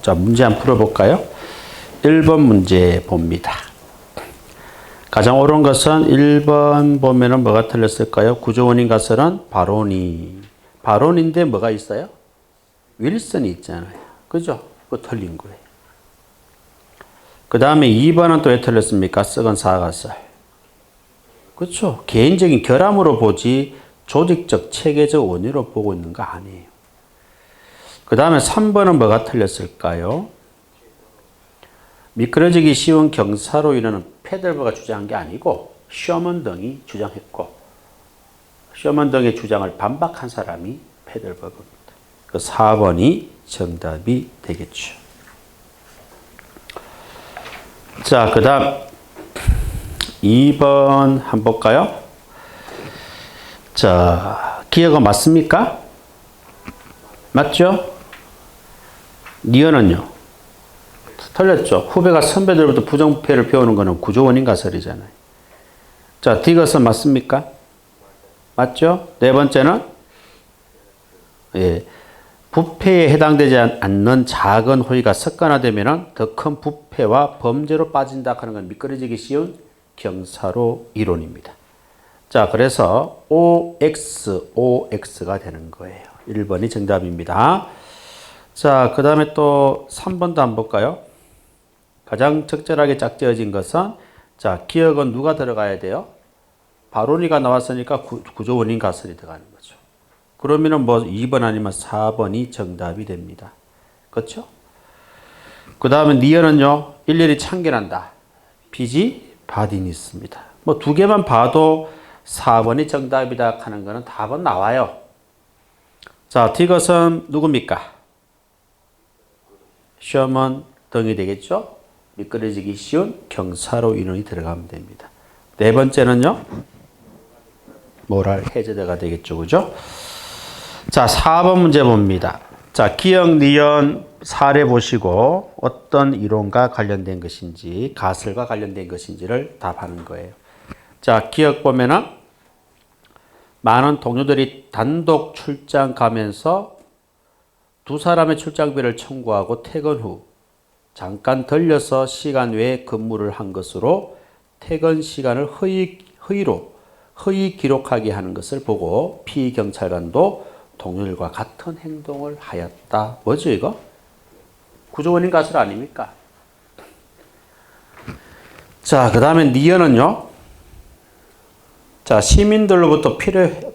자, 문제 한번 풀어볼까요? 1번 문제 봅니다. 가장 옳은 것은 1번 보면은 뭐가 틀렸을까요? 구조원인 가설은 바로니. 바로니인데 뭐가 있어요? 윌슨이 있잖아요. 그죠? 그거 틀린 거예요. 그 다음에 2번은 또 왜 틀렸습니까? 썩은 사가설. 그렇죠. 개인적인 결함으로 보지 조직적, 체계적 원인으로 보고 있는 거 아니에요. 그 다음에 3번은 뭐가 틀렸을까요? 미끄러지기 쉬운 경사로 인하는 페들버가 주장한 게 아니고 셔먼 등이 주장했고 셔먼 등의 주장을 반박한 사람이 페들버그입니다. 그 4번이 정답이 되겠죠. 자, 그 다음 2번 한번 볼까요? 자, 기억은 맞습니까? 맞죠? 니은은요? 틀렸죠. 후배가 선배들부터 부정부패를 배우는 것은 구조원인 가설이잖아요. 자, 디귿은 맞습니까? 맞죠? 네 번째는 예, 부패에 해당되지 않는 작은 호의가 습관화되면 더 큰 부패와 범죄로 빠진다 하는 건 미끄러지기 쉬운 경사로 이론입니다. 자, 그래서 OX가 되는 거예요. 1번이 정답입니다. 자, 그 다음에 또 3번도 한번 볼까요? 가장 적절하게 짝지어진 것은 자, 기억은 누가 들어가야 돼요? 바로니가 나왔으니까 구조원인 가설이 들어가는 거죠. 그러면은 뭐 2번 아니면 4번이 정답이 됩니다. 그렇죠? 그 다음에 니은은요, 일일이 참견한다. 비지 바디니스입니다. 뭐 두 개만 봐도 4번이 정답이다 하는 거는 답은 나와요. 자, 디귿은 누굽니까? 셔먼 등이 되겠죠? 미끄러지기 쉬운 경사로 인원이 들어가면 됩니다. 네 번째는요, 모랄 해저드가 되겠죠. 그죠? 자, 4번 문제 봅니다. 자, 기억, 니은 사례 보시고 어떤 이론과 관련된 것인지, 가설과 관련된 것인지를 답하는 거예요. 자, 기억 보면은 많은 동료들이 단독 출장 가면서 두 사람의 출장비를 청구하고 퇴근 후 잠깐 들려서 시간 외에 근무를 한 것으로 퇴근 시간을 허위 기록하게 하는 것을 보고 피경찰관도 동료들과 같은 행동을 하였다. 뭐죠 이거? 구조원인 가설 아닙니까? 자, 그 다음에 니은은요. 자, 시민들로부터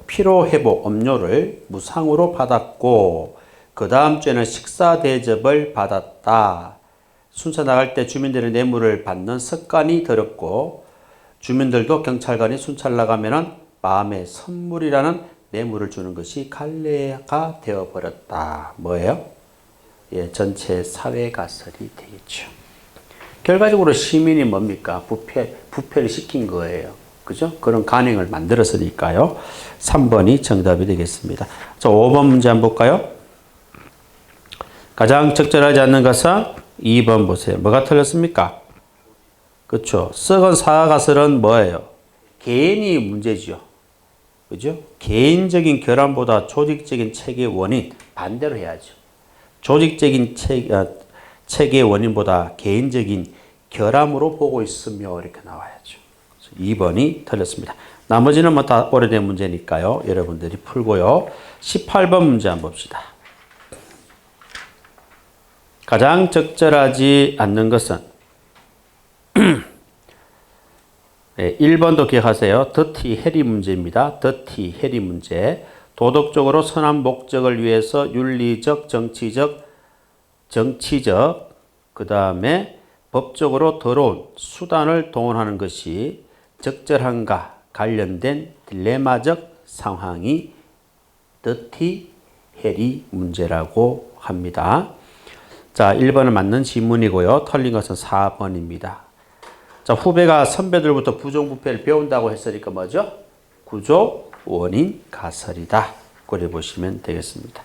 피로회복 음료를 무상으로 받았고 그 다음 주에는 식사 대접을 받았다. 순차 나갈 때 주민들의 뇌물을 받는 습관이 들었고 주민들도 경찰관이 순찰 나가면은 마음의 선물이라는 뇌물을 주는 것이 관례가 되어버렸다. 뭐예요? 예, 전체 사회 가설이 되겠죠. 결과적으로 시민이 뭡니까? 부패를 시킨 거예요. 그죠? 그런 관행을 만들었으니까요. 3번이 정답이 되겠습니다. 자, 5번 문제 한번 볼까요? 가장 적절하지 않는 것은 2번 보세요. 뭐가 틀렸습니까? 그렇죠. 썩은 사가설은 뭐예요? 개인이 문제죠. 그죠? 개인적인 결함보다 조직적인 체계의 원인, 반대로 해야죠. 조직적인 체계의 원인보다 개인적인 결함으로 보고 있으며 이렇게 나와야죠. 2번이 틀렸습니다. 나머지는 뭐 다 오래된 문제니까요. 여러분들이 풀고요. 18번 문제 한번 봅시다. 가장 적절하지 않는 것은 1번도 기억하세요. 더티 해리 문제입니다. 더티 해리 문제. 도덕적으로 선한 목적을 위해서 윤리적, 정치적, 그 다음에 법적으로 더러운 수단을 동원하는 것이 적절한가 관련된 딜레마적 상황이 더티 해리 문제라고 합니다. 자, 1번은 맞는 지문이고요. 틀린 것은 4번입니다. 자, 후배가 선배들부터 부정부패를 배운다고 했으니까 뭐죠? 구조 원인 가설이다. 그래 보시면 되겠습니다.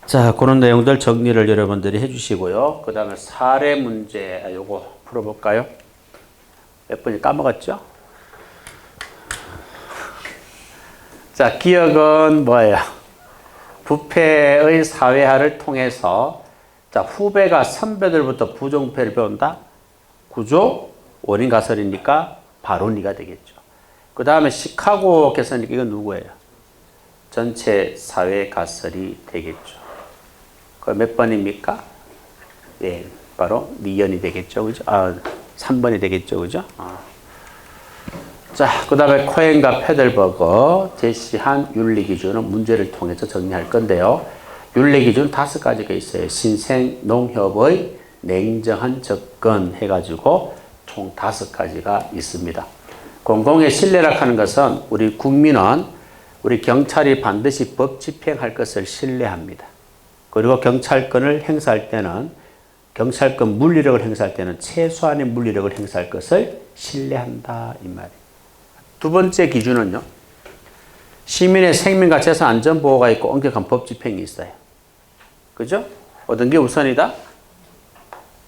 자, 그런 내용들 정리를 여러분들이 해주시고요. 그 다음에 사례 문제 요거 풀어볼까요? 몇 번이 까먹었죠? 자, 기억은 뭐예요? 부패의 사회화를 통해서 자, 후배가 선배들부터 부정패를 배운다. 구조, 원인 가설이니까 바론리가 되겠죠. 그 다음에 시카고 개선이니까 이건 누구예요? 전체 사회 가설이 되겠죠. 그 몇 번입니까? 예, 바로 니언이 되겠죠. 그죠? 3번이 되겠죠. 그죠? 자, 그 다음에 코엔과 페델버거 제시한 윤리기준은 문제를 통해서 정리할 건데요. 윤리기준 5가지가 있어요. 신생, 농협의 냉정한 접근 해가지고 총 5가지가 있습니다. 공공의 신뢰라 하는 것은 우리 국민은 우리 경찰이 반드시 법 집행할 것을 신뢰합니다. 그리고 경찰권을 행사할 때는 경찰권 물리력을 행사할 때는 최소한의 물리력을 행사할 것을 신뢰한다 이 말이에요. 두 번째 기준은요. 시민의 생명과 재산 안전 보호가 있고 엄격한 법 집행이 있어요. 그죠? 어떤 게 우선이다?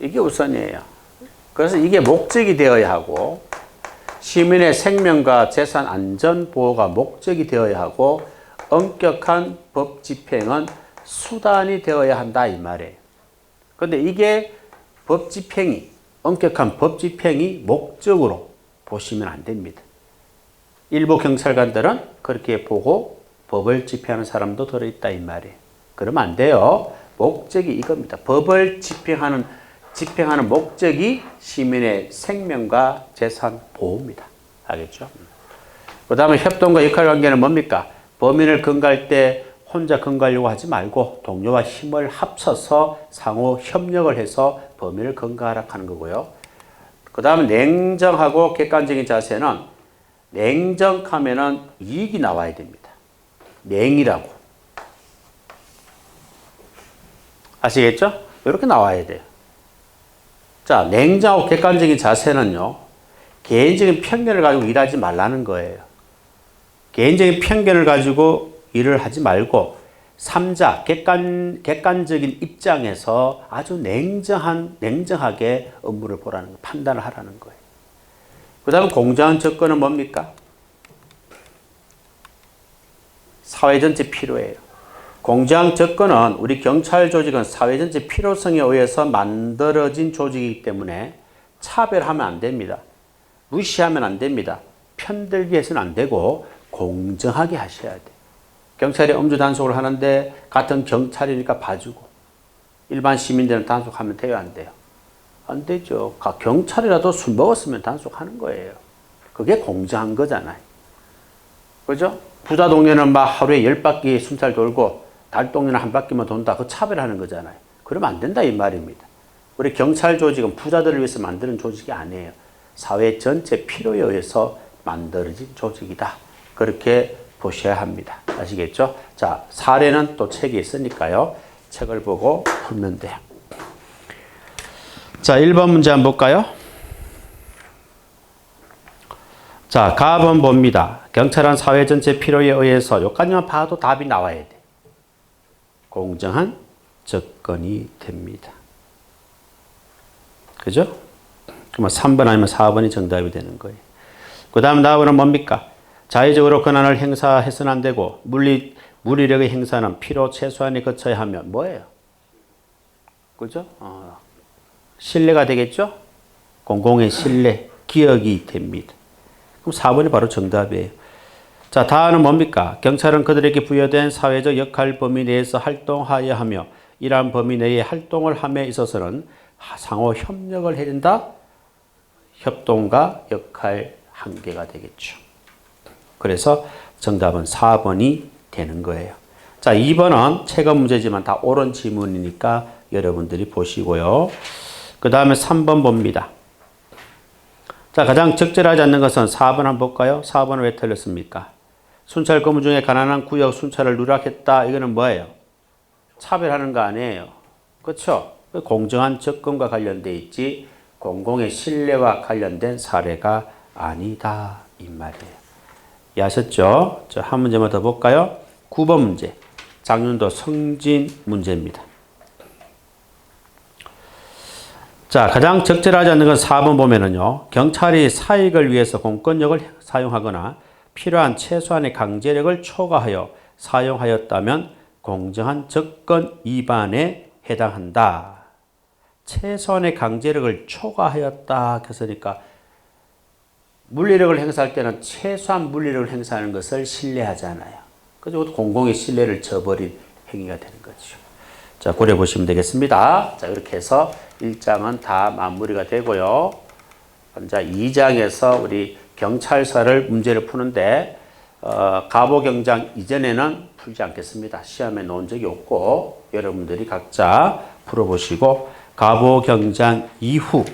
이게 우선이에요. 그래서 이게 목적이 되어야 하고 시민의 생명과 재산 안전 보호가 목적이 되어야 하고 엄격한 법 집행은 수단이 되어야 한다 이 말이에요. 그런데 이게 법 집행이 엄격한 법 집행이 목적으로 보시면 안 됩니다. 일부 경찰관들은 그렇게 보고 법을 집행하는 사람도 들어있다 이 말이에요. 그러면 안 돼요. 목적이 이겁니다. 법을 집행하는 목적이 시민의 생명과 재산 보호입니다. 알겠죠? 그 다음에 협동과 역할관계는 뭡니까? 범인을 검거할 때 혼자 검거하려고 하지 말고 동료와 힘을 합쳐서 상호 협력을 해서 범인을 검거하라 하는 거고요. 그 다음에 냉정하고 객관적인 자세는 냉정하면은 이익이 나와야 됩니다. 냉이라고. 아시겠죠? 이렇게 나와야 돼요. 자, 냉정하고 객관적인 자세는요, 개인적인 편견을 가지고 일하지 말라는 거예요. 개인적인 편견을 가지고 일을 하지 말고, 3자, 객관적인 입장에서 아주 냉정하게 업무를 보라는 거, 판단을 하라는 거예요. 그 다음에 공정한 접근은 뭡니까? 사회 전체 필요해요. 공정한 접근은 우리 경찰 조직은 사회 전체 필요성에 의해서 만들어진 조직이기 때문에 차별하면 안 됩니다. 무시하면 안 됩니다. 편들기 해서는 안 되고 공정하게 하셔야 돼요. 경찰이 음주 단속을 하는데 같은 경찰이니까 봐주고 일반 시민들은 단속하면 돼요, 안 돼요? 안 되죠. 경찰이라도 술 먹었으면 단속하는 거예요. 그게 공정한 거잖아요. 그죠? 부자 동네는 막 하루에 10바퀴 순찰 돌고 달 동네는 한 바퀴만 돈다. 그 차별하는 거잖아요. 그러면 안 된다 이 말입니다. 우리 경찰 조직은 부자들을 위해서 만드는 조직이 아니에요. 사회 전체 필요에 의해서 만들어진 조직이다. 그렇게 보셔야 합니다. 아시겠죠? 자, 사례는 또 책이 있으니까요. 책을 보고 풀면 돼요. 자, 1번 문제 한번 볼까요? 자, 가번 봅니다. 경찰은 사회 전체 필요에 의해서 여기까지만 봐도 답이 나와야 돼. 공정한 접근이 됩니다. 그죠? 그러면 3번 아니면 4번이 정답이 되는 거예요. 그 다음 답은 뭡니까? 자의적으로 권한을 행사해서는 안 되고 물리력의 행사는 필요 최소한에 거쳐야 하면 뭐예요? 그죠? 신뢰가 되겠죠? 공공의 신뢰, 기억이 됩니다. 그럼 4번이 바로 정답이에요. 자, 다음은 뭡니까? 경찰은 그들에게 부여된 사회적 역할 범위 내에서 활동하여야 하며 이러한 범위 내에 활동을 함에 있어서는 상호 협력을 해야 된다. 협동과 역할 한계가 되겠죠. 그래서 정답은 4번이 되는 거예요. 자, 2번은 체험 문제지만 다 옳은 지문이니까 여러분들이 보시고요. 그 다음에 3번 봅니다. 자, 가장 적절하지 않는 것은 4번 한번 볼까요? 4번은 왜 틀렸습니까? 순찰 근무 중에 가난한 구역 순찰을 누락했다. 이거는 뭐예요? 차별하는 거 아니에요. 그렇죠? 공정한 접근과 관련돼 있지 공공의 신뢰와 관련된 사례가 아니다. 이 말이에요. 이해하셨죠? 자, 한 문제만 더 볼까요? 9번 문제. 장윤도 성진 문제입니다. 자, 가장 적절하지 않는 건 4번 보면은요. 경찰이 사익을 위해서 공권력을 사용하거나 필요한 최소한의 강제력을 초과하여 사용하였다면 공정한 접근 위반에 해당한다. 최소한의 강제력을 초과하였다 했으니까 물리력을 행사할 때는 최소한 물리력을 행사하는 것을 신뢰하잖아요. 그래서 공공의 신뢰를 저버린 행위가 되는 거죠. 자, 고려 보시면 되겠습니다. 자, 이렇게 해서 1장은 다 마무리가 되고요. 자, 2장에서 우리 경찰서를 문제를 푸는데 가보경장 이전에는 풀지 않겠습니다. 시험에 놓은 적이 없고 여러분들이 각자 풀어보시고 가보경장 이후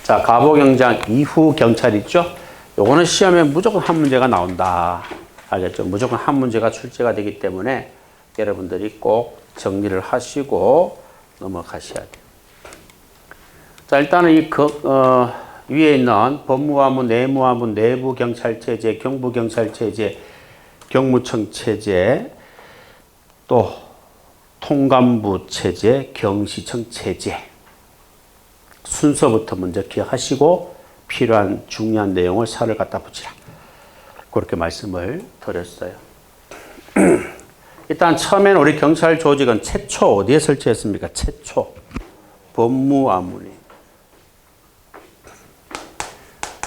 자, 가보경장 이후 경찰 있죠? 요거는 시험에 무조건 한 문제가 나온다. 알겠죠? 무조건 한 문제가 출제가 되기 때문에 여러분들이 꼭 정리를 하시고 넘어가셔야 돼요. 자, 일단은 위에 있는 법무화문, 내무화문, 내부경찰체제, 경부경찰체제, 경무청체제, 또 통감부체제, 경시청체제 순서부터 먼저 기억하시고 필요한 중요한 내용을 살을 갖다 붙이라. 그렇게 말씀을 드렸어요. 일단 처음에는 우리 경찰 조직은 최초 어디에 설치했습니까? 최초 법무화문이.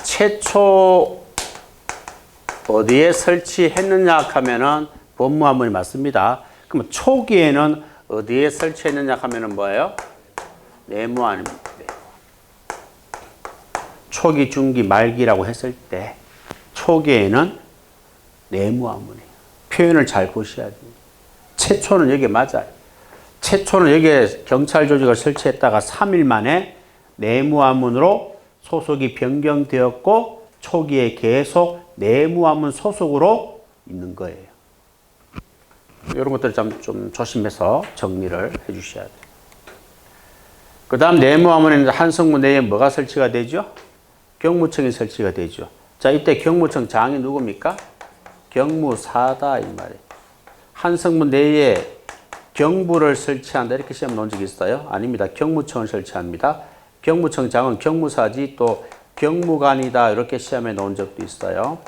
최초 어디에 설치했느냐 하면은 법무화문이 맞습니다. 그럼 초기에는 어디에 설치했느냐 하면은 뭐예요? 내무화문입니다. 초기, 중기, 말기라고 했을 때 초기에는 내무화문이에요. 표현을 잘 보셔야 됩니다. 최초는 여기에 맞아요. 최초는 여기에 경찰 조직을 설치했다가 3일 만에 내무화문으로 소속이 변경되었고 초기에 계속 내무화문 소속으로 있는 거예요. 이런 것들을 좀 조심해서 정리를 해 주셔야 돼요. 그 다음 내무화문에는 한성무 내에 뭐가 설치가 되죠? 경무청이 설치가 되죠. 자, 이때 경무청 장이 누굽니까? 경무사다 이 말이에요. 한성무 내에 경부를 설치한다 이렇게 시험 놓은 적이 있어요? 아닙니다. 경무청을 설치합니다. 경무청 장은 경무사지 또 경무관이다 이렇게 시험에 놓은 적도 있어요.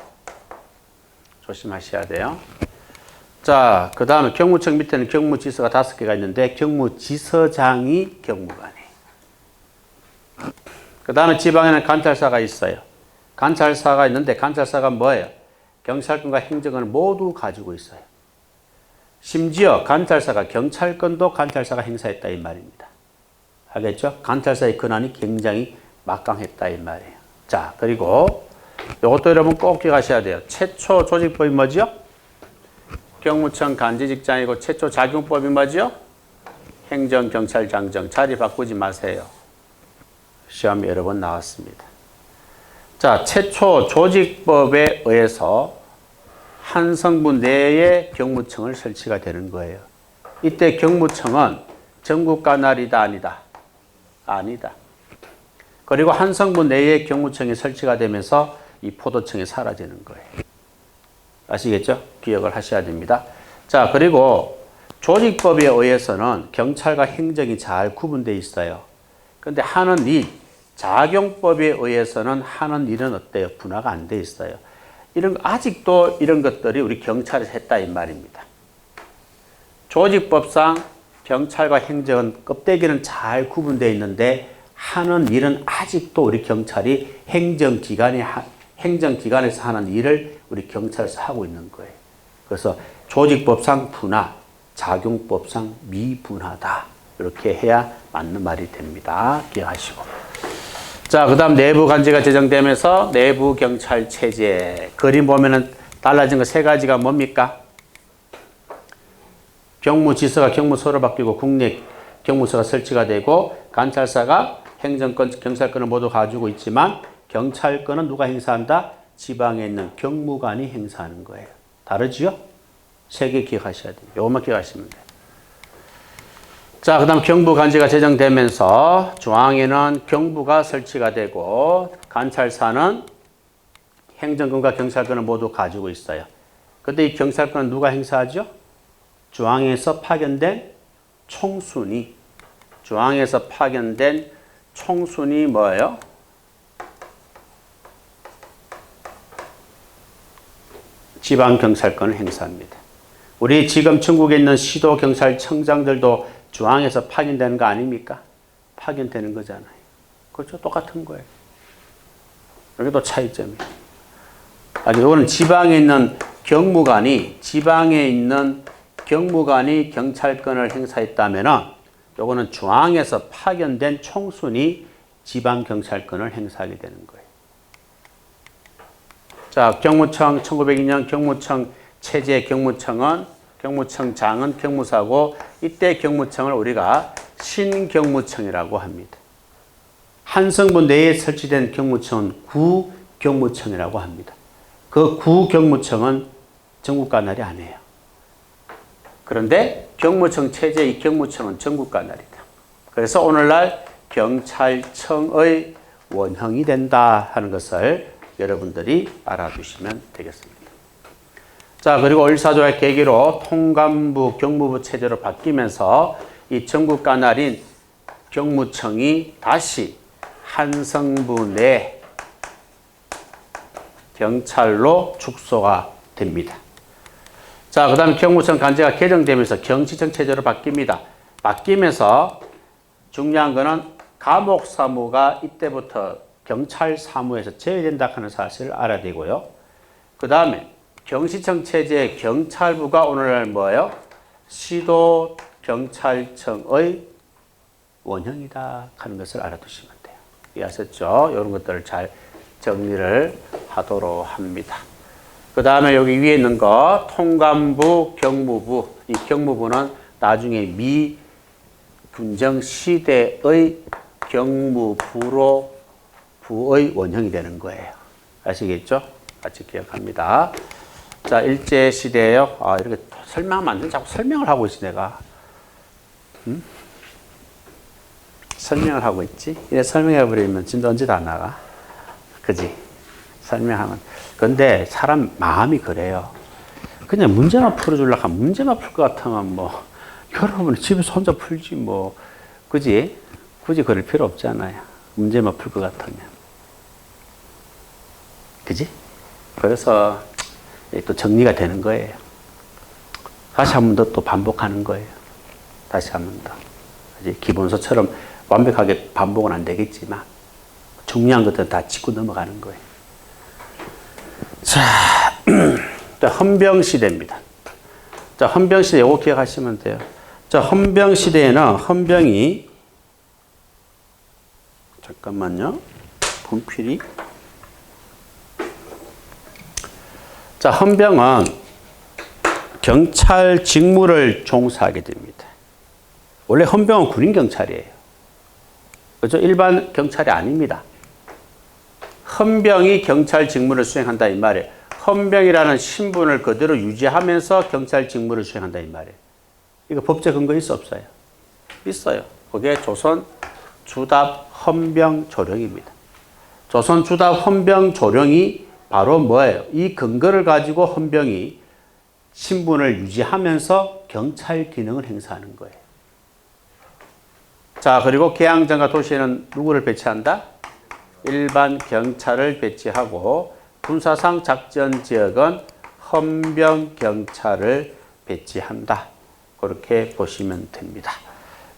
조심하셔야 돼요. 자, 그 다음에 경무청 밑에는 경무지서가 5개가 있는데 경무지서장이 경무관이에요. 그 다음에 지방에는 관찰사가 있어요. 관찰사가 있는데 관찰사가 뭐예요? 경찰권과 행정권을 모두 가지고 있어요. 심지어 관찰사가 경찰권도 관찰사가 행사했다 이 말입니다. 알겠죠? 관찰사의 권한이 굉장히 막강했다 이 말이에요. 자, 그리고 이것도 여러분 꼭 기억하셔야 돼요. 최초 조직법이 뭐죠? 경무청 간지직장이고 최초 작용법이 뭐죠? 행정경찰장정. 자리 바꾸지 마세요. 시험이 여러 번 나왔습니다. 자, 최초 조직법에 의해서 한 성부 내에 경무청을 설치가 되는 거예요. 이때 경무청은 전국 관할이다 아니다? 아니다. 그리고 한 성부 내에 경무청이 설치가 되면서 이 포도청이 사라지는 거예요. 아시겠죠? 기억을 하셔야 됩니다. 자, 그리고 조직법에 의해서는 경찰과 행정이 잘 구분되어 있어요. 근데 하는 일, 작용법에 의해서는 하는 일은 어때요? 분화가 안 돼 있어요. 아직도 이런 것들이 우리 경찰에서 했다 이 말입니다. 조직법상 경찰과 행정은 껍데기는 잘 구분되어 있는데 하는 일은 아직도 우리 경찰이 행정기관에서 하는 일을 우리 경찰에서 하고 있는 거예요. 그래서 조직법상 분화, 작용법상 미분화다. 이렇게 해야 맞는 말이 됩니다. 기억하시고. 자, 그 다음 내부 관제가 제정되면서 내부 경찰 체제. 그림 보면은 달라진 거 3가지가 뭡니까? 경무지서가 경무소로 바뀌고 국내 경무서가 설치가 되고 관찰사가 행정권, 경찰권을 모두 가지고 있지만 경찰권은 누가 행사한다? 지방에 있는 경무관이 행사하는 거예요. 다르지요? 3개 기억하셔야 돼요. 이것만 기억하시면 돼요. 자, 그 다음 경부관제가 제정되면서 중앙에는 경부가 설치가 되고 관찰사는 행정권과 경찰권을 모두 가지고 있어요. 그런데 이 경찰권은 누가 행사하죠? 중앙에서 파견된 총순이. 중앙에서 파견된 총순이 뭐예요? 지방경찰권을 행사합니다. 우리 지금 전국에 있는 시도경찰청장들도 중앙에서 파견되는 거 아닙니까? 파견되는 거잖아요. 그렇죠? 똑같은 거예요. 여기도 차이점이에요. 아니, 이거는 지방에 있는 경무관이 경찰권을 행사했다면은 요거는 중앙에서 파견된 총순이 지방경찰권을 행사하게 되는 거예요. 자, 경무청 1902년 경무청 체제 경무청장은 경무사고 이때 경무청을 우리가 신경무청이라고 합니다. 한성부 내에 설치된 경무청은 구경무청이라고 합니다. 그 구경무청은 전국관할이 아니에요. 그런데 경무청 체제 이 경무청은 전국관할이다. 그래서 오늘날 경찰청의 원형이 된다 하는 것을 여러분들이 알아두시면 되겠습니다. 자, 그리고 을사조약 계기로 통감부 경무부 체제로 바뀌면서 이 전국관할인 경무청이 다시 한성부 내 경찰로 축소가 됩니다. 자, 그 다음에 경무청 관제가 개정되면서 경시청 체제로 바뀝니다. 바뀌면서 중요한 거는 감옥 사무가 이때부터 경찰 사무에서 제외된다 하는 사실을 알아야 되고요. 그 다음에 경시청 체제의 경찰부가 오늘날 뭐예요? 시도경찰청의 원형이다 하는 것을 알아두시면 돼요. 이해하셨죠? 이런 것들을 잘 정리를 하도록 합니다. 그 다음에 여기 위에 있는 거 통감부, 경무부. 이 경무부는 나중에 미 군정시대의 경무부의 원형이 되는 거예요. 아시겠죠? 같이 기억합니다. 자, 일제시대예요. 아, 이렇게 설명하면 안 돼. 자꾸 설명을 하고 있지, 내가. 설명을 하고 있지. 이래 설명해버리면 진짜 언제 다 나가. 그지? 설명하면. 근데 사람 마음이 그래요. 그냥 문제만 풀어주려고 하면 문제만 풀 것 같으면 뭐, 여러분이 집에서 혼자 풀지 뭐. 그지? 굳이 그럴 필요 없잖아요. 문제만 풀 것 같으면. 그지? 그래서 또 정리가 되는 거예요. 다시 한 번 더 또 반복하는 거예요. 다시 한 번 더. 기본서처럼 완벽하게 반복은 안 되겠지만 중요한 것들은 다 짚고 넘어가는 거예요. 자, 헌병시대입니다. 자, 헌병시대 이거 기억하시면 돼요. 자, 헌병시대에는 헌병이 잠깐만요. 분필이 자, 헌병은 경찰 직무를 종사하게 됩니다. 원래 헌병은 군인경찰이에요. 그렇죠? 일반 경찰이 아닙니다. 헌병이 경찰 직무를 수행한다 이 말이에요. 헌병이라는 신분을 그대로 유지하면서 경찰 직무를 수행한다 이 말이에요. 이거 법적 근거 있어 없어요? 있어요. 그게 조선 주답 헌병 조령입니다. 조선 주답 헌병 조령이 바로 뭐예요? 이 근거를 가지고 헌병이 신분을 유지하면서 경찰 기능을 행사하는 거예요. 자, 그리고 개항전과 도시에는 누구를 배치한다? 일반 경찰을 배치하고 군사상 작전 지역은 헌병 경찰을 배치한다. 그렇게 보시면 됩니다.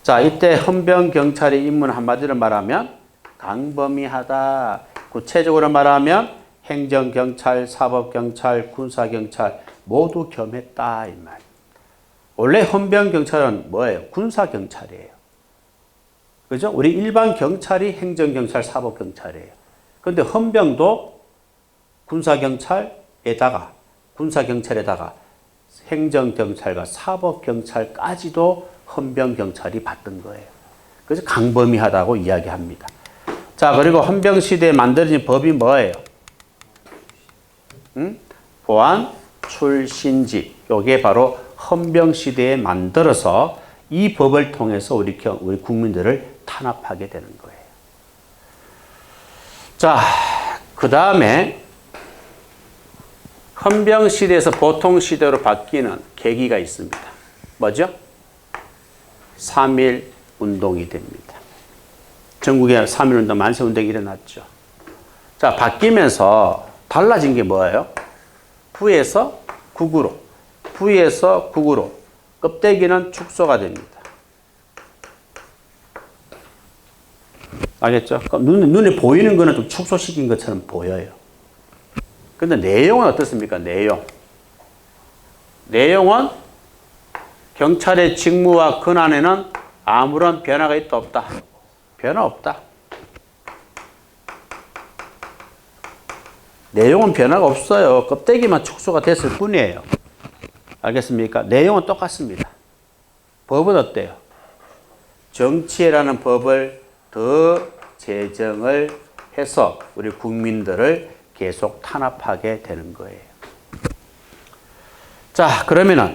자, 이때 헌병 경찰의 임무는 한마디로 말하면 강범위하다. 구체적으로 말하면 행정경찰, 사법경찰, 군사경찰 모두 겸했다 이 말. 원래 헌병경찰은 뭐예요? 군사경찰이에요. 그죠? 우리 일반 경찰이 행정경찰, 사법경찰이에요. 그런데 헌병도 군사경찰에다가 행정경찰과 사법경찰까지도 헌병경찰이 받던 거예요. 그래서 강범위하다고 이야기합니다. 자, 그리고 헌병시대에 만들어진 법이 뭐예요? 보안 출신지. 이게 바로 헌병시대에 만들어서 이 법을 통해서 우리 국민들을 탄압하게 되는 거예요. 자, 그 다음에 헌병시대에서 보통시대로 바뀌는 계기가 있습니다. 뭐죠? 3.1 운동이 됩니다. 전국에 3.1 운동, 만세운동이 일어났죠. 자, 바뀌면서 달라진 게 뭐예요? 부에서 국으로, 부에서 국으로, 껍데기는 축소가 됩니다. 알겠죠? 눈에 보이는 거는 좀 축소시킨 것처럼 보여요. 근데 내용은 어떻습니까? 내용은 경찰의 직무와 권한에는 아무런 변화가 있다 없다? 변화 없다. 내용은 변화가 없어요. 껍데기만 축소가 됐을 뿐이에요. 알겠습니까? 내용은 똑같습니다. 법은 어때요? 정치회라는 법을 더 제정을 해서 우리 국민들을 계속 탄압하게 되는 거예요. 자, 그러면은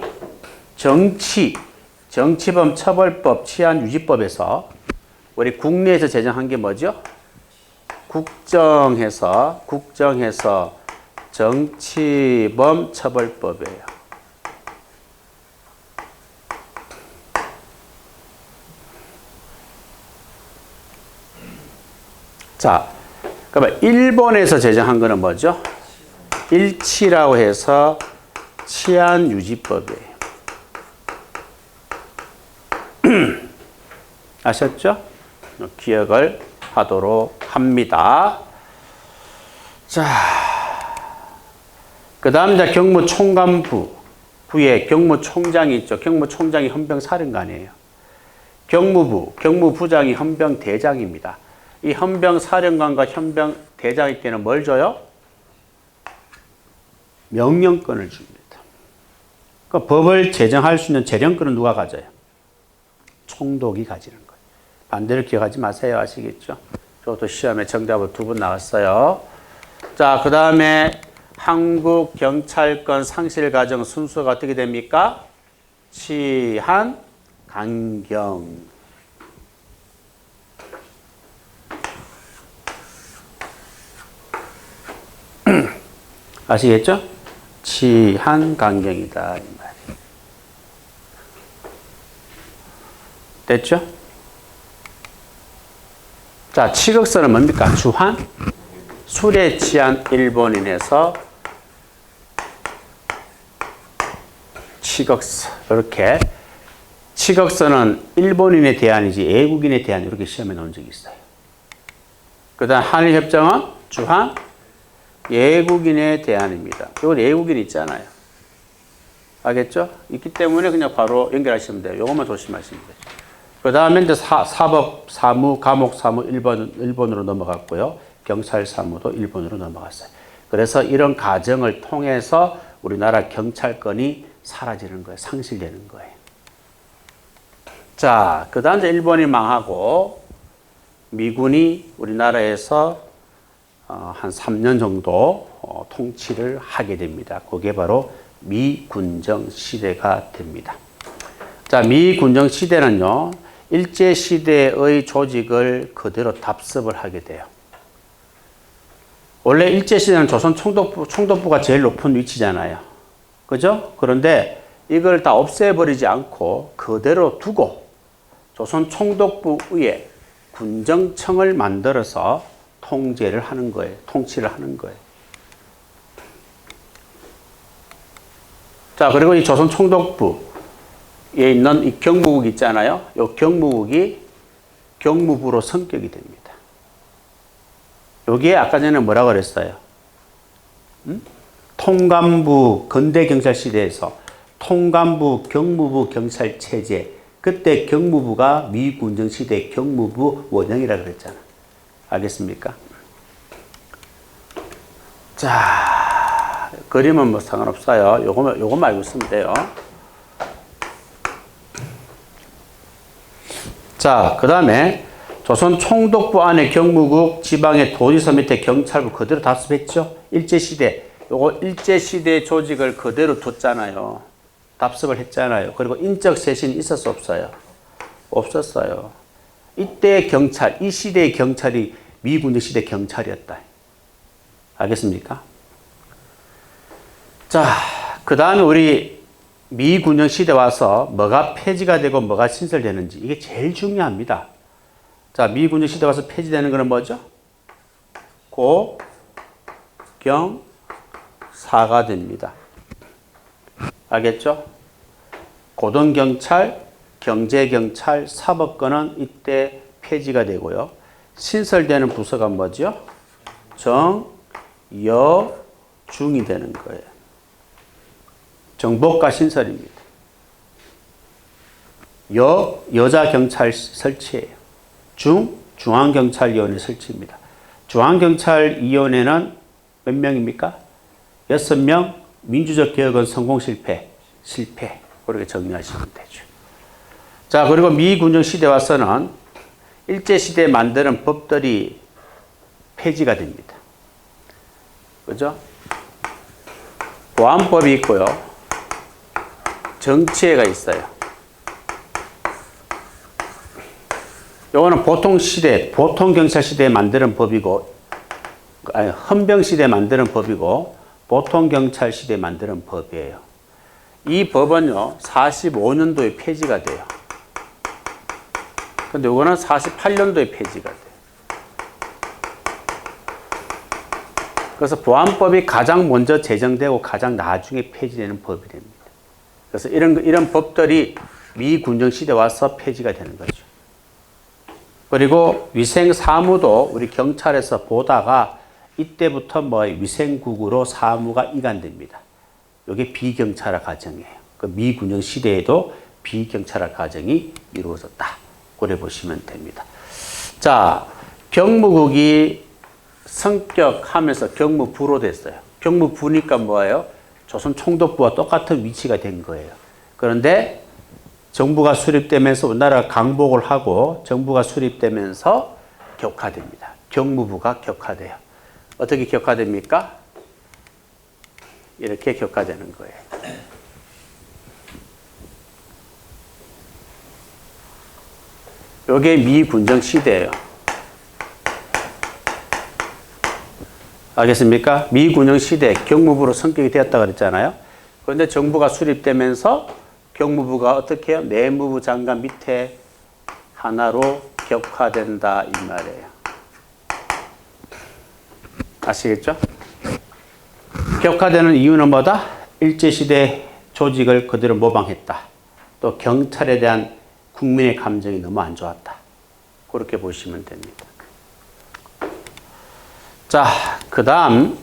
정치범 처벌법, 치안유지법에서 우리 국내에서 제정한 게 뭐죠? 국정에서 정치범 처벌법이에요. 자, 그러면 일본에서 제정한 거는 뭐죠? 일치라고 해서 치안유지법이에요. 아셨죠? 기억을 하도록 합니다. 자, 그 다음 이제 경무총관부에 경무총장이 있죠. 경무총장이 헌병사령관이에요. 경무부장이 헌병대장입니다. 이 헌병사령관과 헌병대장에게는 뭘 줘요? 명령권을 줍니다. 그 법을 제정할 수 있는 재량권은 누가 가져요? 총독이 가지는 거예요. 반대로 기억하지 마세요. 아시겠죠? 저도 시험에 정답을 2번 나왔어요. 자, 그 다음에 한국 경찰권 상실 과정 순서가 어떻게 됩니까? 치한, 강경. 아시겠죠? 치한, 강경이다. 이 말. 됐죠? 자, 치극서는 뭡니까? 주한, 술에 취한 일본인에서 치극서. 이렇게 치극서는 일본인에 대한이지 외국인에 대한 이렇게 시험에 나온 적이 있어요. 그 다음 한일협정은 주한, 외국인에 대한입니다. 이건 외국인 있잖아요. 알겠죠? 있기 때문에 그냥 바로 연결하시면 돼요. 이것만 조심하시면 돼요. 그 다음에 이제 사법 사무, 감옥 사무 일본으로 넘어갔고요. 경찰 사무도 일본으로 넘어갔어요. 그래서 이런 과정을 통해서 우리나라 경찰권이 사라지는 거예요. 상실되는 거예요. 자, 그 다음 이제 일본이 망하고 미군이 우리나라에서 한 3년 정도 통치를 하게 됩니다. 그게 바로 미군정 시대가 됩니다. 자, 미군정 시대는요, 일제시대의 조직을 그대로 답습을 하게 돼요. 원래 일제시대는 조선 총독부가 제일 높은 위치잖아요. 그죠? 그런데 이걸 다 없애버리지 않고 그대로 두고 조선 총독부 위에 군정청을 만들어서 통제를 하는 거예요. 통치를 하는 거예요. 자, 그리고 이 조선 총독부에 있는 이 경무국 있잖아요. 이 경무국이 경무부로 성격이 됩니다. 여기에 아까 전에 뭐라고 그랬어요? 통감부 근대경찰시대에서 통감부 경무부 경찰체제, 그때 경무부가 미군정시대 경무부 원형이라고 그랬잖아. 알겠습니까? 자, 그림은 뭐 상관없어요. 요거만 알고 있으면 돼요. 자, 그 다음에 조선 총독부 안에 경무국, 지방의 도지사 밑에 경찰부 그대로 답습했죠. 일제시대. 요거 일제시대 조직을 그대로 뒀잖아요. 답습을 했잖아요. 그리고 인적 쇄신이 있었어, 없어요? 없었어요. 이때 경찰, 이 시대의 경찰이 미군정 시대 경찰이었다. 알겠습니까? 자, 그 다음에 우리 미군정 시대 와서 뭐가 폐지가 되고 뭐가 신설되는지 이게 제일 중요합니다. 자, 미군정 시대 와서 폐지되는 것은 뭐죠? 고, 경, 사가 됩니다. 알겠죠? 고등경찰, 경제경찰, 사법권은 이때 폐지가 되고요. 신설되는 부서가 뭐죠? 정, 여, 중이 되는 거예요. 정복과 신설입니다. 여자경찰 설치예요. 중앙경찰위원회 설치입니다. 중앙경찰위원회는 몇 명입니까? 6명, 민주적 개혁은 성공 실패. 그렇게 정리하시면 되죠. 자, 그리고 미군정 시대 와서는 일제시대에 만드는 법들이 폐지가 됩니다. 그죠? 보안법이 있고요. 정치회가 있어요. 요거는 보통 경찰 시대에 만드는 법이고, 아니, 헌병 시대에 만드는 법이고, 보통 경찰 시대에 만드는 법이에요. 이 법은요, 45년도에 폐지가 돼요. 근데 이거는 48년도에 폐지가 돼요. 그래서 보안법이 가장 먼저 제정되고 가장 나중에 폐지되는 법이 됩니다. 그래서 이런 법들이 미군정 시대 와서 폐지가 되는 거죠. 그리고 위생사무도 우리 경찰에서 보다가 이때부터 위생국으로 사무가 이관됩니다. 이게 비경찰화 과정이에요. 그 미군정 시대에도 비경찰화 과정이 이루어졌다. 그래 보시면 됩니다. 자, 경무국이 성격하면서 경무부로 됐어요. 경무부니까 뭐예요? 조선 총독부와 똑같은 위치가 된 거예요. 그런데 정부가 수립되면서 우리나라가 강복을 하고 정부가 수립되면서 격화됩니다. 경무부가 격화돼요. 어떻게 격화됩니까? 이렇게 격화되는 거예요. 이게 미군정 시대예요. 알겠습니까? 미군정 시대 경무부로 성격이 되었다 그랬잖아요. 그런데 정부가 수립되면서 경무부가 어떻게 해요? 내무부 장관 밑에 하나로 격화된다 이 말이에요. 아시겠죠? 격화되는 이유는 뭐다? 일제시대 조직을 그대로 모방했다. 또 경찰에 대한 국민의 감정이 너무 안 좋았다. 그렇게 보시면 됩니다. 자, 그 다음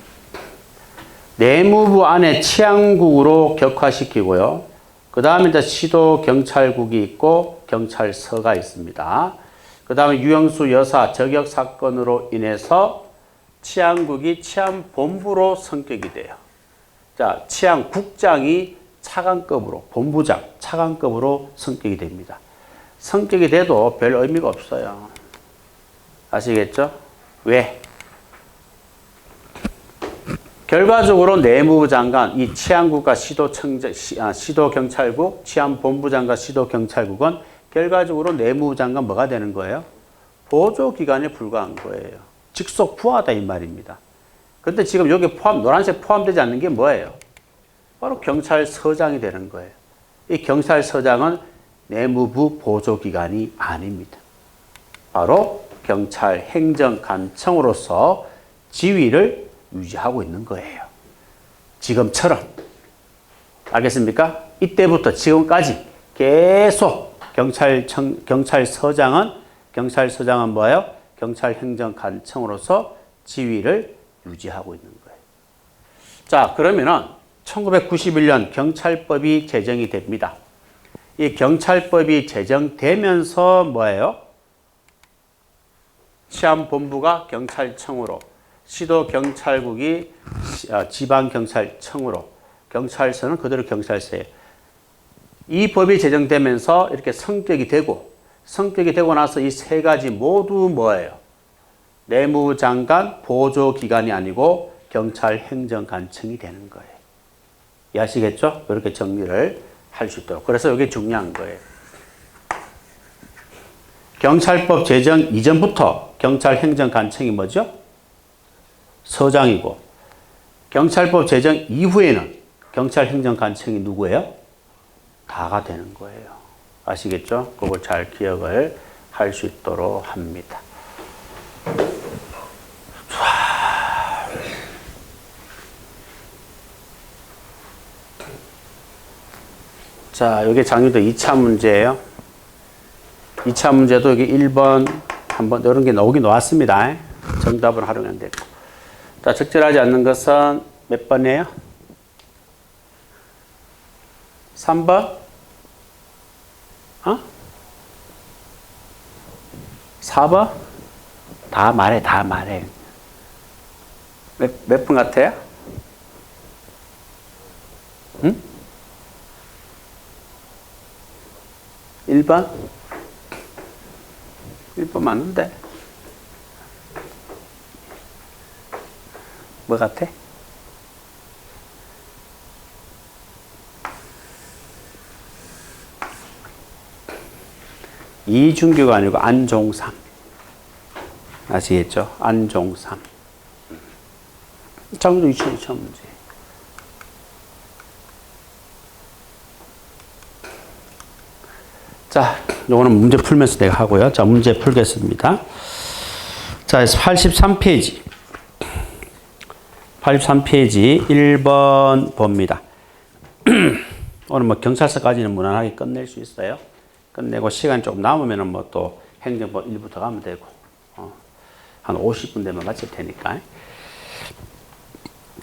내무부 안에 치안국으로 격화시키고요. 그 다음에 이제 시도경찰국이 있고 경찰서가 있습니다. 그 다음에 유영수 여사 저격 사건으로 인해서 치안국이 치안본부로 성격이 돼요. 자, 치안국장이 차관급으로, 본부장, 차관급으로 성격이 됩니다. 성격이 돼도 별 의미가 없어요. 아시겠죠? 왜? 결과적으로 내무부 장관, 이 치안국과 시도경찰국, 치안본부장과 시도경찰국은 결과적으로 내무부 장관 뭐가 되는 거예요? 보조기관에 불과한 거예요. 직속 부하다 이 말입니다. 그런데 지금 여기 노란색 포함되지 않는 게 뭐예요? 바로 경찰서장이 되는 거예요. 이 경찰서장은 내무부 보조기관이 아닙니다. 바로 경찰행정관청으로서 지위를 유지하고 있는 거예요. 지금처럼. 알겠습니까? 이때부터 지금까지 계속 경찰서장은 뭐예요? 경찰행정관청으로서 지위를 유지하고 있는 거예요. 자, 그러면은 1991년 경찰법이 제정이 됩니다. 이 경찰법이 제정되면서 뭐예요? 치안본부가 경찰청으로, 시도경찰국이 지방경찰청으로, 경찰서는 그대로 경찰서예요. 이 법이 제정되면서 이렇게 성격이 되고 나서 이 세 가지 모두 뭐예요? 내무부 장관 보조기관이 아니고 경찰행정관청이 되는 거예요. 이해하시겠죠? 이렇게 정리를 할 수 있도록. 그래서 이게 중요한 거예요. 경찰법 제정 이전부터 경찰행정관청이 뭐죠? 서장이고, 경찰법 제정 이후에는 경찰행정관청이 누구예요? 다가 되는 거예요. 아시겠죠? 그걸 잘 기억을 할 수 있도록 합니다. 자, 이게 장유도 2차 문제예요. 2차 문제도 여기 1번, 한번 이런 게 나오긴 나왔습니다. 정답을 활용하면 되고. 자, 적절하지 않는 것은 몇 번이에요? 3번? 4번? 다 말해. 몇 번 같아요? 응? 1번? 1번 맞는데? 뭐 같아? 이준규가 아니고 안종삼. 아시겠죠? 안종삼. 장도 2차 문제. 자, 요거는 문제 풀면서 내가 하고요. 자, 문제 풀겠습니다. 자, 83페이지. 83페이지 1번 봅니다. 오늘 뭐 경찰서까지는 무난하게 끝낼 수 있어요. 끝내고 시간이 조금 남으면 뭐 또 행정법 1부터 가면 되고, 한 50분 되면 마칠 테니까.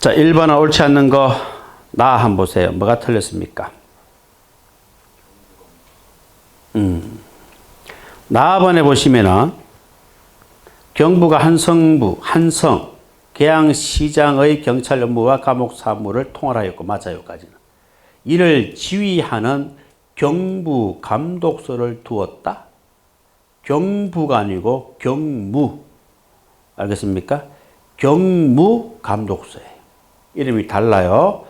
자, 1번은 옳지 않는 거, 나 한번 보세요. 뭐가 틀렸습니까? 나번에 보시면은, 경부가 한성, 계양시장의 경찰 업무와 감옥 사무를 통할하였고, 맞아요, 까지는. 이를 지휘하는 경부 감독소를 두었다. 경부가 아니고 경무. 알겠습니까? 경무 감독소예요. 이름이 달라요.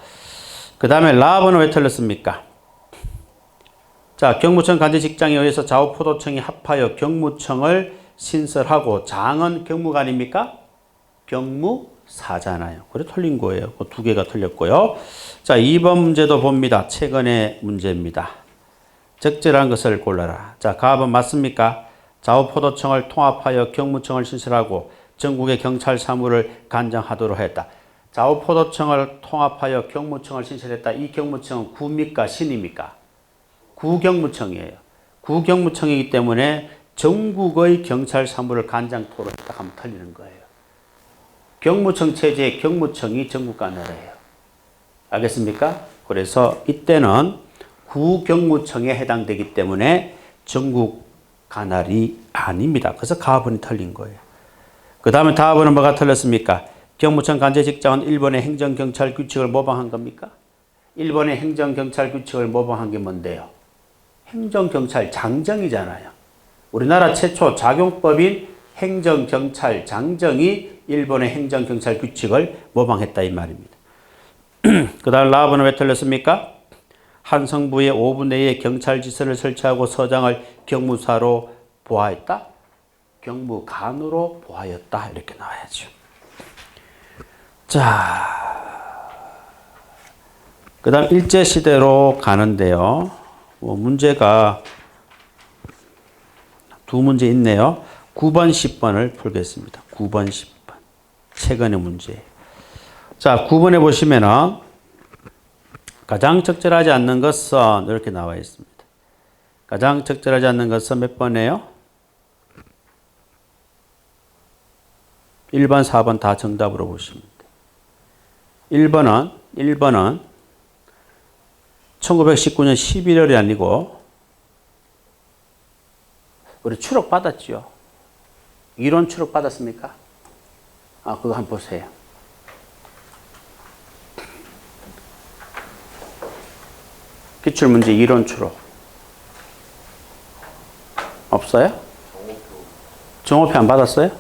그 다음에 라번은 왜 틀렸습니까? 자, 경무청 간제 직장에 의해서 좌우포도청이 합하여 경무청을 신설하고 장은 경무가 아닙니까? 경무사잖아요. 그래 틀린 거예요. 그 두 개가 틀렸고요. 자, 2번 문제도 봅니다. 최근의 문제입니다. 적절한 것을 골라라. 자, 가번 맞습니까? 좌우포도청을 통합하여 경무청을 신설하고 전국의 경찰 사무를 관장하도록 했다. 좌우포도청을 통합하여 경무청을 신설했다. 이 경무청은 구입니까? 신입니까? 구경무청이에요. 구경무청이기 때문에 전국의 경찰 사무를 관장토록 했다 하면 틀리는 거예요. 경무청 체제의 경무청이 전국 관할이에요. 알겠습니까? 그래서 이때는 구경무청에 해당되기 때문에 전국 관할이 아닙니다. 그래서 가번이 틀린 거예요. 그 다음에 다음은 뭐가 틀렸습니까? 경무청 관제 직장은 일본의 행정경찰 규칙을 모방한 겁니까? 일본의 행정경찰 규칙을 모방한 게 뭔데요? 행정경찰 장정이잖아요. 우리나라 최초 작용법인 행정경찰 장정이 일본의 행정경찰 규칙을 모방했다 이 말입니다. 그 다음 라번은 왜 틀렸습니까? 한성부의 5분 내에 경찰지서를 설치하고 서장을 경무사로 보하였다. 경무관으로 보하였다. 이렇게 나와야죠. 자, 그 다음 일제시대로 가는데요. 문제가 두 문제 있네요. 9번, 10번을 풀겠습니다. 9번, 10번. 최근의 문제. 자, 9번에 보시면은 가장 적절하지 않는 것은 이렇게 나와 있습니다. 가장 적절하지 않는 것은 몇 번이에요? 1번, 4번 다 정답으로 보시면 돼요. 1번은 1919년 11월이 아니고 우리 추록 받았죠. 이론 추록 받았습니까? 그거 한번 보세요. 기출문제 이론 추록. 없어요? 종호표 안 받았어요?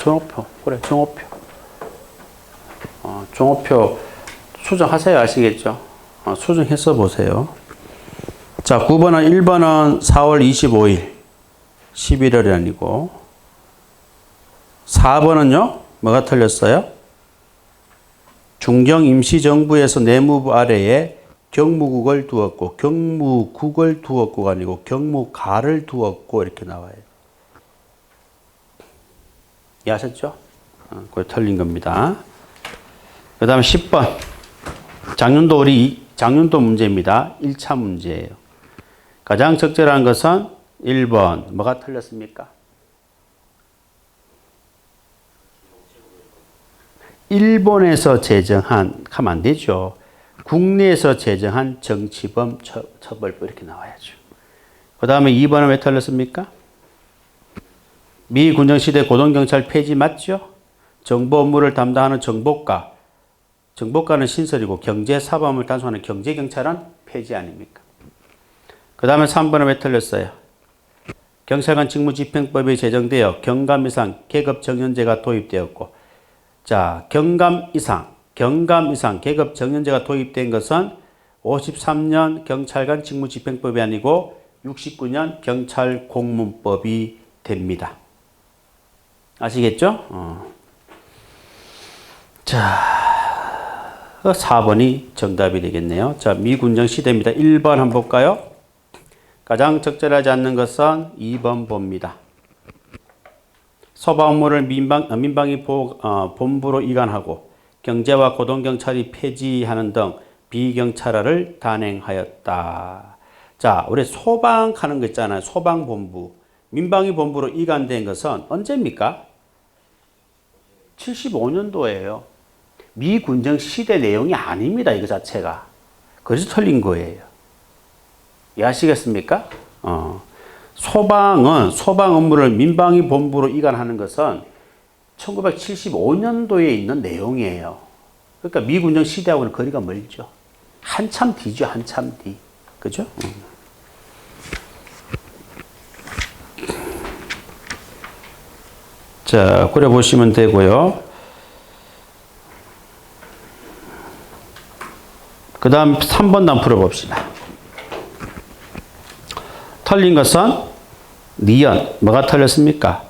종호표. 그래, 종호표. 종호표 수정하세요. 아시겠죠? 수정해서 보세요. 자, 9번은 1번은 4월 25일. 11월이 아니고. 4번은요? 뭐가 틀렸어요? 중정임시정부에서 내무부 아래에 경무국을 두었고, 경무국을 두었고가 아니고 경무가를 두었고 이렇게 나와요. 이해하셨죠? 그게 틀린 겁니다. 그 다음에 10번. 작년도 우리 작년도 문제입니다. 1차 문제예요. 가장 적절한 것은 1번. 뭐가 틀렸습니까? 일본에서 제정한, 하면 안 되죠. 국내에서 제정한 정치범 처벌법 이렇게 나와야죠. 그 다음에 2번은 왜 틀렸습니까? 미 군정시대 고등경찰 폐지 맞죠? 정보 업무를 담당하는 정보과, 정보과는 신설이고 경제사범을 단속하는 경제경찰은 폐지 아닙니까? 그 다음에 3번은 왜 틀렸어요? 경찰관 직무집행법이 제정되어 경감 이상 계급 정년제가 도입되었고, 자, 경감 이상 계급 정년제가 도입된 것은 53년 경찰관 직무집행법이 아니고 69년 경찰공문법이 됩니다. 아시겠죠? 자, 4번이 정답이 되겠네요. 자, 미군정 시대입니다. 1번 한번 볼까요? 가장 적절하지 않는 것은 2번 봅니다. 소방 업무를 민방위 본부로 이관하고 경제와 고등경찰이 폐지하는 등 비경찰화를 단행하였다. 자, 우리 소방하는 거 있잖아요. 소방본부. 민방위 본부로 이관된 것은 언제입니까? 75년도예요. 미군정 시대 내용이 아닙니다. 이거 자체가. 그래서 틀린 거예요. 이해하시겠습니까? 소방 업무를 민방위 본부로 이관하는 것은 1975년도에 있는 내용이에요. 그러니까 미군정 시대하고는 거리가 멀죠. 한참 뒤죠, 한참 뒤. 그죠? 자, 그래 보시면 되고요. 그 다음 3번도 한번 풀어봅시다. 틀린 것은 니은. 뭐가 틀렸습니까?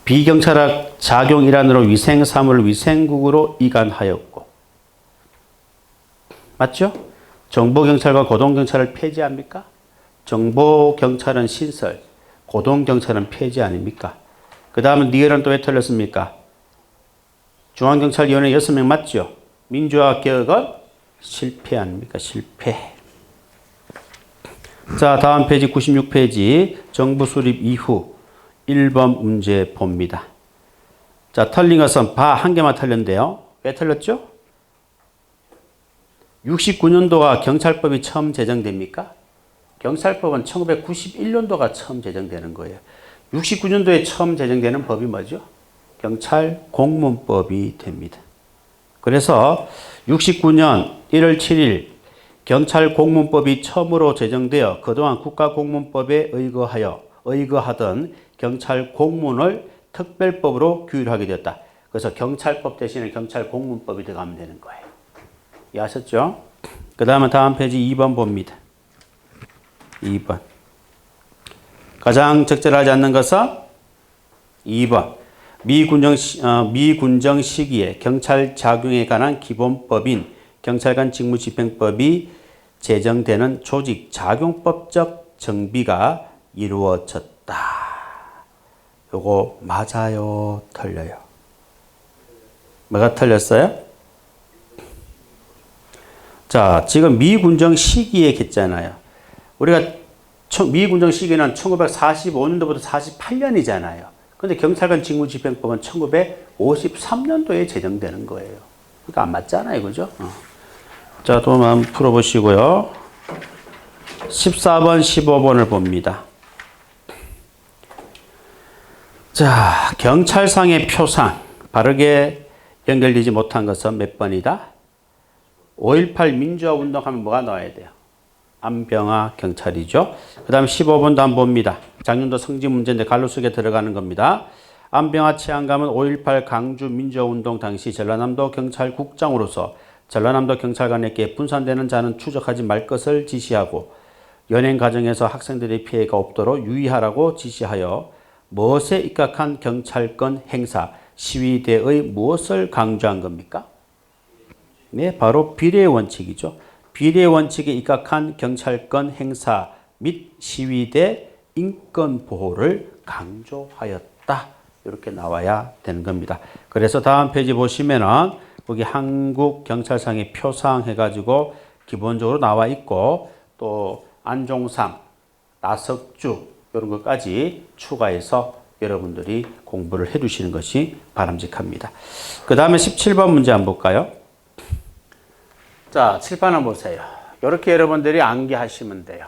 비경찰학 작용 일환으로 위생사무를 위생국으로 이관하였고. 맞죠? 정보경찰과 고동경찰을 폐지합니까? 정보경찰은 신설, 고동경찰은 폐지 아닙니까? 그 다음에 니은은 또 왜 틀렸습니까? 중앙경찰위원회 6명 맞죠? 민주화 개혁은 실패 아닙니까? 실패. 자, 다음 페이지 96페이지 정부 수립 이후 1번 문제 봅니다. 자, 틀린 것은 바 한 개만 틀렸는데요. 왜 틀렸죠? 69년도가 경찰법이 처음 제정됩니까? 경찰법은 1991년도가 처음 제정되는 거예요. 69년도에 처음 제정되는 법이 뭐죠? 경찰공문법이 됩니다. 그래서 69년 1월 7일 경찰공문법이 처음으로 제정되어 그동안 국가공문법에 의거하던 경찰공문을 특별법으로 규율하게 되었다. 그래서 경찰법 대신에 경찰공문법이 들어가면 되는 거예요. 이해하셨죠? 그 다음에 다음 페이지 2번 봅니다. 2번. 가장 적절하지 않는 것은 2번. 미군정 시기에 경찰 작용에 관한 기본법인 경찰관 직무집행법이 제정되는 조직 작용법적 정비가 이루어졌다. 요거 맞아요? 틀려요? 뭐가 틀렸어요? 자, 지금 미군정 시기에 했잖아요. 우리가 미군정 시기는 1945년도부터 48년이잖아요. 근데 경찰관 직무집행법은 1953년도에 제정되는 거예요. 그러니까 안 맞잖아요. 그죠? 자, 또 한번 풀어보시고요. 14번, 15번을 봅니다. 자, 경찰상의 표상 바르게 연결되지 못한 것은 몇 번이다? 5.18 민주화 운동하면 뭐가 나와야 돼요? 안병화 경찰이죠. 그 다음 15번도 한번 봅니다. 작년도 성지 문제인데 갈로 속에 들어가는 겁니다. 안병화 치안감은 5.18 강주 민주화 운동 당시 전라남도 경찰국장으로서 전라남도 경찰관에게 분산되는 자는 추적하지 말 것을 지시하고 연행 과정에서 학생들의 피해가 없도록 유의하라고 지시하여 무엇에 입각한 경찰권 행사, 시위대의 무엇을 강조한 겁니까? 네, 바로 비례 원칙이죠. 비례 원칙에 입각한 경찰권 행사 및 시위대 인권 보호를 강조하였다. 이렇게 나와야 되는 겁니다. 그래서 다음 페이지 보시면은 거기 한국 경찰상의 표상 해가지고 기본적으로 나와 있고 또 안종삼, 나석주 이런 것까지 추가해서 여러분들이 공부를 해 두시는 것이 바람직합니다. 그 다음에 17번 문제 한번 볼까요? 자, 칠판을 보세요. 이렇게 여러분들이 암기하시면 돼요.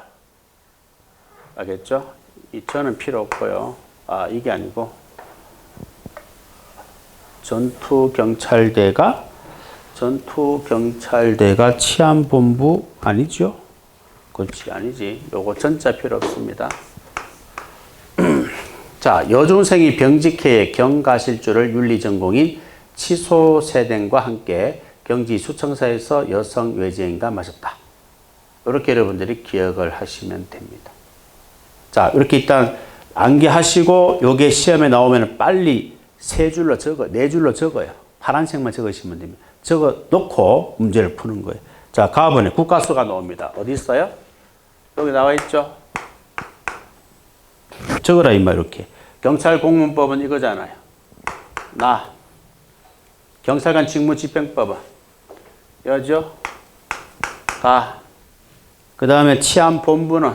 알겠죠? 이 저는 필요 없고요. 아, 이게 아니고 전투경찰대가 치안본부 아니죠? 그렇지, 아니지. 요거 전자 필요 없습니다. 자, 여중생이 병직해에 경가실조를 윤리전공인 치소세댕과 함께 경기 수청사에서 여성 외지인과 마셨다. 이렇게 여러분들이 기억을 하시면 됩니다. 자, 이렇게 일단 암기하시고 요게 시험에 나오면 빨리 네 줄로 적어요. 파란색만 적으시면 됩니다. 적어 놓고 문제를 푸는 거예요. 자, 가번에 국가수가 나옵니다. 어디 있어요? 여기 나와 있죠? 적어라, 임마, 이렇게. 경찰공무법은 이거잖아요. 경찰관 직무집행법은 여죠? 그 다음에 치안본부는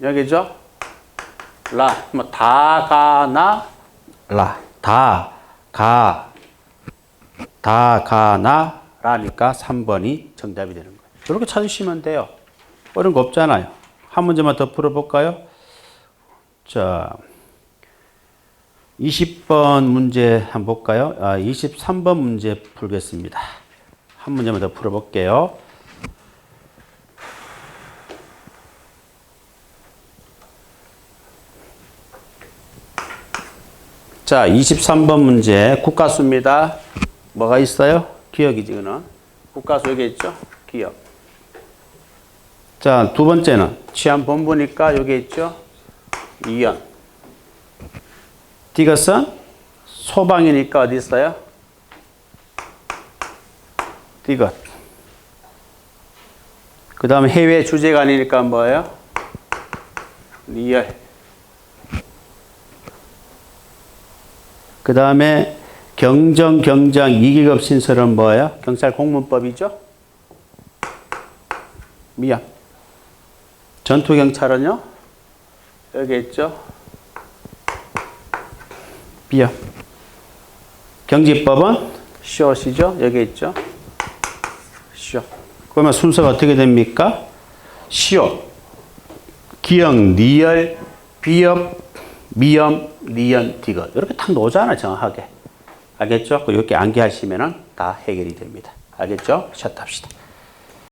여기죠? 라니까 3번이 정답이 되는 거예요. 이렇게 찾으시면 돼요. 어려운 거 없잖아요. 한 문제만 더 풀어볼까요? 자, 20번 문제 한번 볼까요? 23번 문제 풀겠습니다. 한 문제만 더 풀어볼게요. 자, 23번 문제 국가수입니다. 뭐가 있어요? 기억이지, 그는. 국가수 여기 있죠? 기억. 자, 두 번째는 치안본부니까 여기 있죠? 이연. 이것은 소방이니까 어디 있어요? 이것. 그 다음에 해외 주재관이니까 뭐예요? 리얼. 그 다음에 경정 이기급 신설은 뭐예요? 경찰 공문법이죠? 미안. 전투경찰은요? 여기 있죠? 비어. 경지법은 시옷이죠? 여기 있죠? 시옷. 그러면 순서가 어떻게 됩니까? 시옷, 기역, 리얼, 비역, 미염, 리연, 디귿. 이렇게 딱 놓잖아요, 정확하게. 알겠죠? 이렇게 암기하시면 다 해결이 됩니다. 알겠죠? 샷합시다.